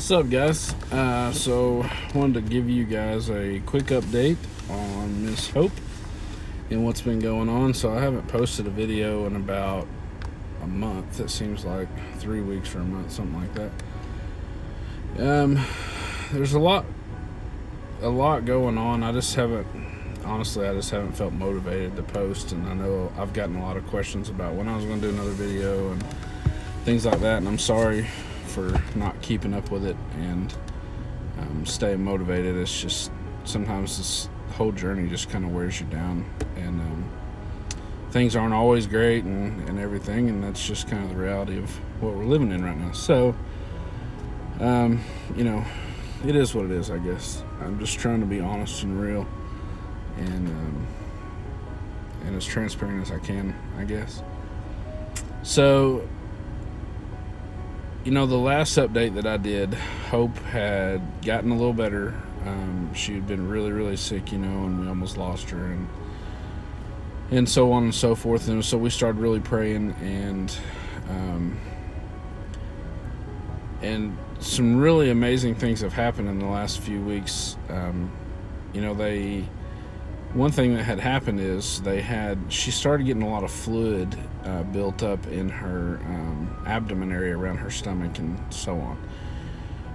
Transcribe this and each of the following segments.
What's up, guys? So, wanted to give you guys a quick update on Miss Hope and what's been going on. So, I haven't posted a video in about a month. It seems like 3 weeks or a month, something like that. There's a lot going on. I just haven't felt motivated to post, and I know I've gotten a lot of questions about when I was going to do another video and things like that, and I'm sorry for not keeping up with it and staying motivated. It's just sometimes this whole journey just kind of wears you down, and things aren't always great and everything, and that's just kind of the reality of what we're living in right now. So it is what it is, I guess. I'm just trying to be honest and real and as transparent as I can, I guess. So the last update that I did, Hope had gotten a little better. She had been really, really sick, and we almost lost her, and so on and so forth. And so we started really praying, and some really amazing things have happened in the last few weeks. One thing that had happened is she started getting a lot of fluid built up in her abdomen area around her stomach and so on,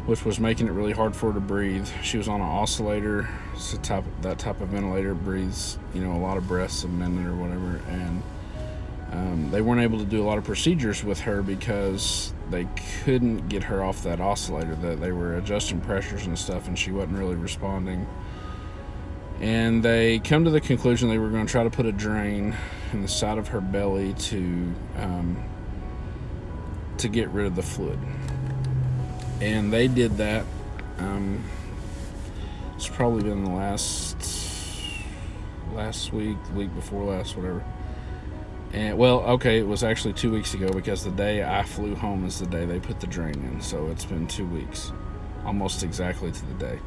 which was making it really hard for her to breathe. She was on an oscillator. It's that type of ventilator, breathes a lot of breaths a minute or whatever, and they weren't able to do a lot of procedures with her because they couldn't get her off that oscillator. That they were adjusting pressures and stuff, and she wasn't really responding. And they come to the conclusion they were going to try to put a drain in the side of her belly to get rid of the fluid. And they did that. It's probably been the last week, the week before last, whatever. And it was actually 2 weeks ago, because the day I flew home is the day they put the drain in. So it's been 2 weeks, almost exactly to the day.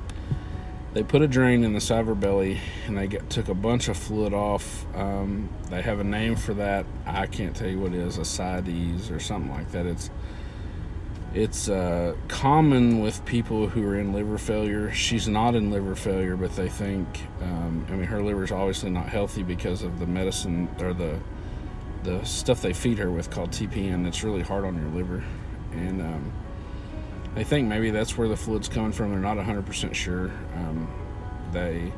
They put a drain in the side of her belly, and they took a bunch of fluid off. They have a name for that. I can't tell you what it is, ascites or something like that. It's common with people who are in liver failure. She's not in liver failure, but they think, her liver is obviously not healthy because of the medicine or the stuff they feed her with called TPN. It's really hard on your liver, and they think maybe that's where the fluid's coming from. They're not 100% sure. They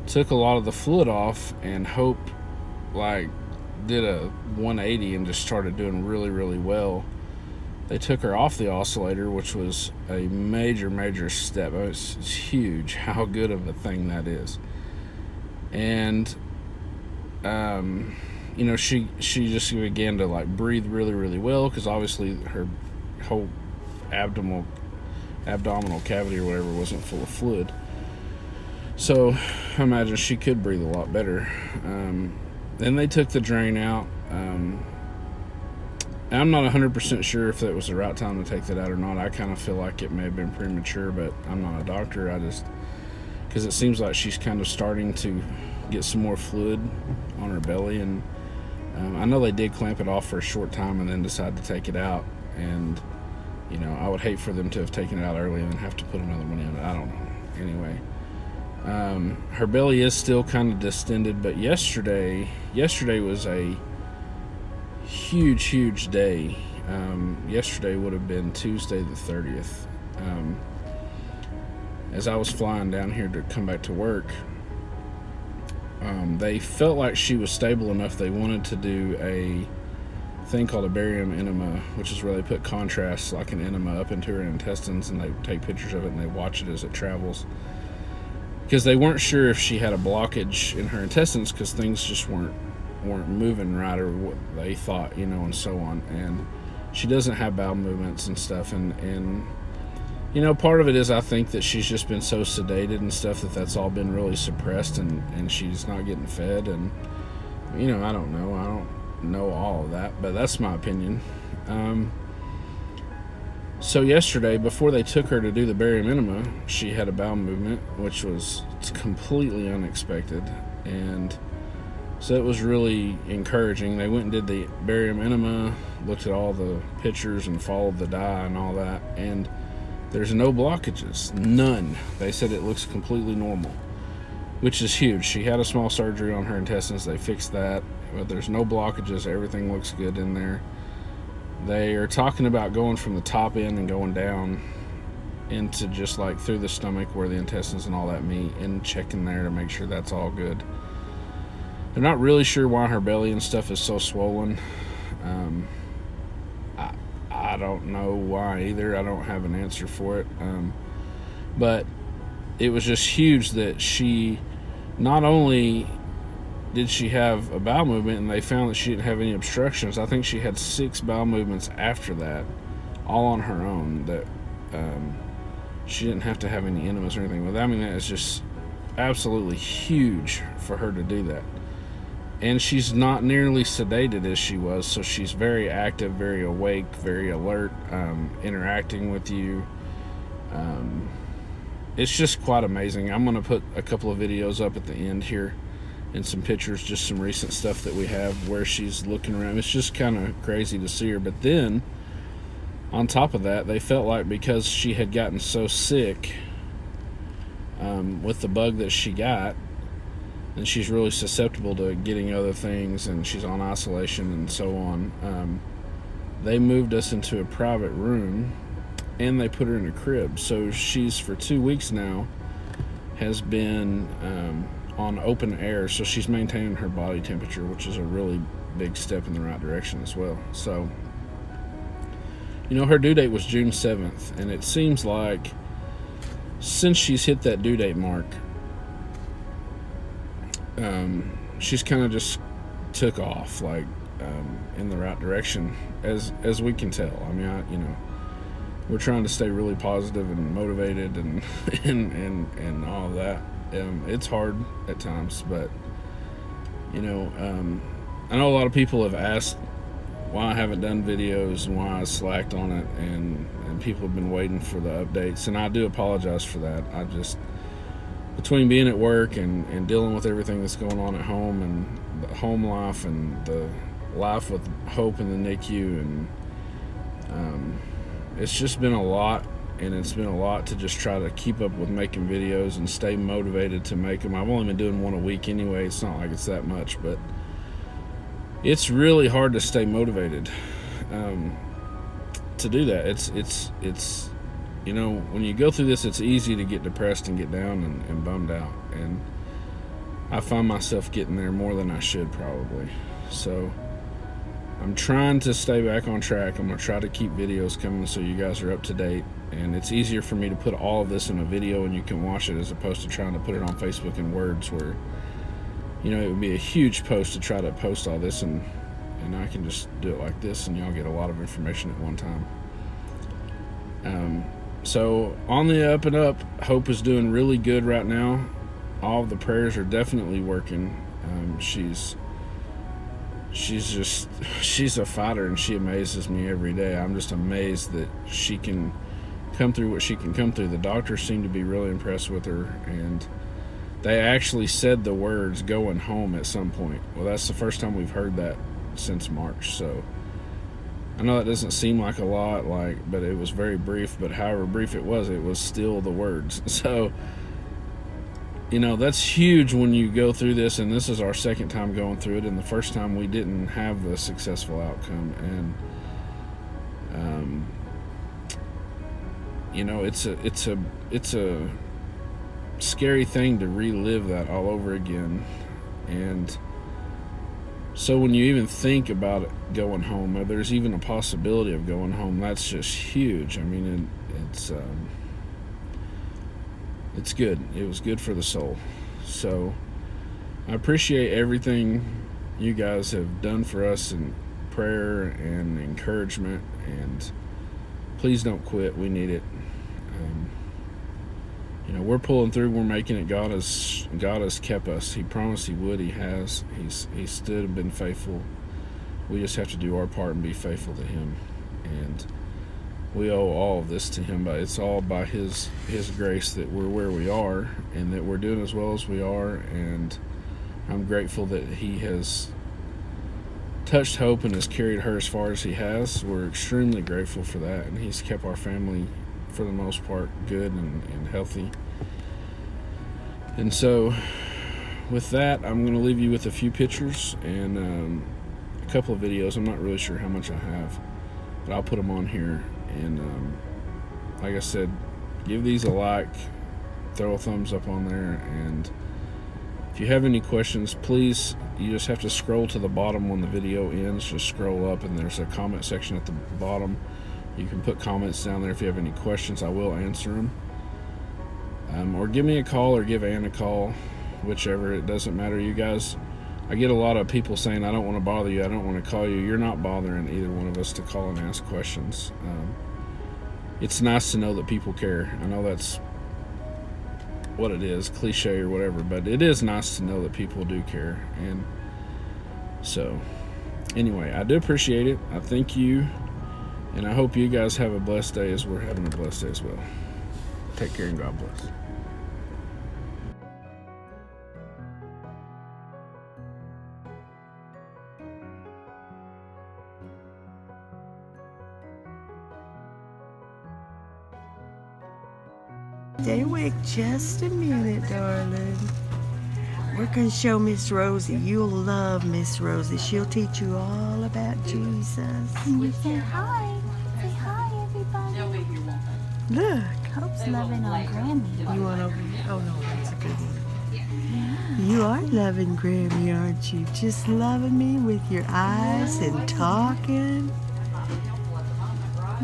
took a lot of the fluid off, and Hope did a 180 and just started doing really, really well. They took her off the oscillator, which was a major, major step. It's huge how good of a thing that is. And she just began to breathe really, really well, because obviously her whole abdominal cavity or whatever wasn't full of fluid. So I imagine she could breathe a lot better. Then they took the drain out. I'm not 100% sure if that was the right time to take that out or not. I kind of feel like it may have been premature, but I'm not a doctor. Because it seems like she's kind of starting to get some more fluid on her belly, and I know they did clamp it off for a short time and then decide to take it out, and I would hate for them to have taken it out early and then have to put another one in. I don't know. Anyway, her belly is still kind of distended, but yesterday was a huge, huge day. Yesterday would have been Tuesday the 30th. As I was flying down here to come back to work, they felt like she was stable enough. They wanted to do a thing called a barium enema, which is where they put contrast like an enema up into her intestines, and they take pictures of it and they watch it as it travels, because they weren't sure if she had a blockage in her intestines, because things just weren't moving right, or what they thought, and so on. And she doesn't have bowel movements and stuff, and part of it is, I think that she's just been so sedated and stuff that's all been really suppressed, and she's not getting fed, and I don't know all of that, but that's my opinion. So yesterday, before they took her to do the barium enema, she had a bowel movement, which was completely unexpected, and so it was really encouraging. They went and did the barium enema, looked at all the pictures and followed the dye and all that, and There's no blockages, none. They said it looks completely normal, which is huge. She had a small surgery on her intestines. They fixed that, but there's no blockages. Everything looks good in there. They are talking about going from the top end and going down into just like through the stomach where the intestines and all that meet, and checking there to make sure that's all good. They're not really sure why her belly and stuff is so swollen. I don't know why either. I don't have an answer for it. But it was just huge that she, not only did she have a bowel movement and they found that she didn't have any obstructions, I think she had 6 bowel movements after that, all on her own, that she didn't have to have any enemas or anything. But I mean, that is just absolutely huge for her to do that. And she's not nearly sedated as she was, so she's very active, very awake, very alert, interacting with you. It's just quite amazing. I'm going to put a couple of videos up at the end here and some pictures, just some recent stuff that we have where she's looking around. It's just kind of crazy to see her. But then, on top of that, they felt like because she had gotten so sick with the bug that she got, and she's really susceptible to getting other things, and she's on isolation and so on, they moved us into a private room, and they put her in a crib. So she's, for 2 weeks now, has been on open air, so she's maintaining her body temperature, which is a really big step in the right direction as well. So, you know, her due date was June 7th, and it seems like since she's hit that due date mark, she's kind of just took off, like, in the right direction, as we can tell. I mean, we're trying to stay really positive and motivated and and all of that. It's hard at times, but I know a lot of people have asked why I haven't done videos and why I slacked on it, and people have been waiting for the updates, and I do apologize for that. I just, between being at work and dealing with everything that's going on at home, and the home life and the life with Hope in the NICU, and it's just been a lot, and it's been a lot to just try to keep up with making videos and stay motivated to make them. I've only been doing one a week anyway. It's not like it's that much, but it's really hard to stay motivated to do that. It's when you go through this, it's easy to get depressed and get down and bummed out, and I find myself getting there more than I should probably. So I'm trying to stay back on track. I'm going to try to keep videos coming so you guys are up to date, and it's easier for me to put all of this in a video and you can watch it, as opposed to trying to put it on Facebook in words, where it would be a huge post to try to post all this, and I can just do it like this and y'all get a lot of information at one time. So on the up and up, Hope is doing really good right now. All of the prayers are definitely working. She's a fighter, and she amazes me every day. I'm just amazed that she can come through what she can come through. The doctors seem to be really impressed with her, and they actually said the words "going home" at some point. Well, that's the first time we've heard that since March. So I know that doesn't seem like a lot, but it was very brief. But however brief it was still the words. So that's huge when you go through this, and this is our second time going through it, and the first time we didn't have the successful outcome, and it's a scary thing to relive that all over again. And so when you even think about it, going home, or there's even a possibility of going home, that's just huge. I mean, it's good. It was good for the soul. So I appreciate everything you guys have done for us in prayer and encouragement, and please don't quit. We need it. We're pulling through. We're making it. God has kept us. He promised He would. He has. He's stood and been faithful. We just have to do our part and be faithful to Him, and we owe all of this to Him. But it's all by His grace that we're where we are, and that we're doing as well as we are. And I'm grateful that He has touched Hope and has carried her as far as He has. We're extremely grateful for that, and He's kept our family for the most part, good and healthy. And so, with that, I'm going to leave you with a few pictures and a couple of videos. I'm not really sure how much I have, but I'll put them on here. And like I said, give these a like, throw a thumbs up on there, and if you have any questions, please, you just have to scroll to the bottom when the video ends. Just scroll up, and there's a comment section at the bottom. You can put comments down there if you have any questions. I will answer them. Or give me a call or give Ann a call, whichever. It doesn't matter. You guys, I get a lot of people saying, I don't want to bother you, I don't want to call you. You're not bothering either one of us to call and ask questions. It's nice to know that people care. I know that's what it is, cliche or whatever, but it is nice to know that people do care. And so anyway, I do appreciate it. I thank you, and I hope you guys have a blessed day as we're having a blessed day as well. Take care and God bless. Stay awake just a minute, darling. We're going to show Miss Rosie. You'll love Miss Rosie. She'll teach you all about Jesus. Can you say hi? Say hi, everybody. Look. Hope's loving on Grammy. You want over here? Oh, no, that's a good one. Yeah. You are loving Grammy, aren't you? Just loving me with your eyes and talking.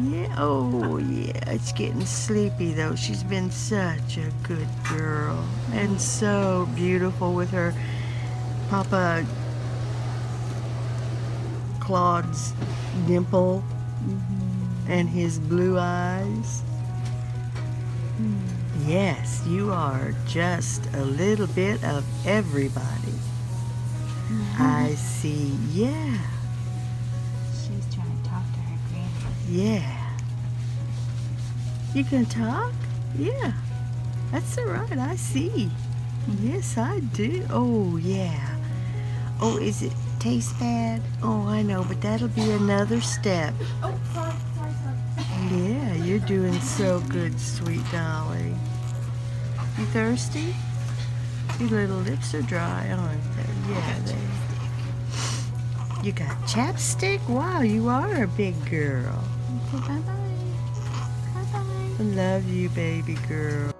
Yeah, oh yeah, it's getting sleepy though. She's been such a good girl and so beautiful with her Papa Claude's dimple and his blue eyes. Yes, you are just a little bit of everybody. I see, yeah. She's trying to talk to her Grammy. Yeah. You can talk? Yeah. That's all right. I see. Yes, I do. Oh, yeah. Oh, is it taste bad? Oh, I know, but that'll be another step. Oh, sorry. Yeah, you're doing so good, sweet dolly. You thirsty? Your little lips are dry, aren't they? Yeah, they. You got chapstick? Wow, you are a big girl. Okay, bye-bye. Bye-bye. I love you, baby girl.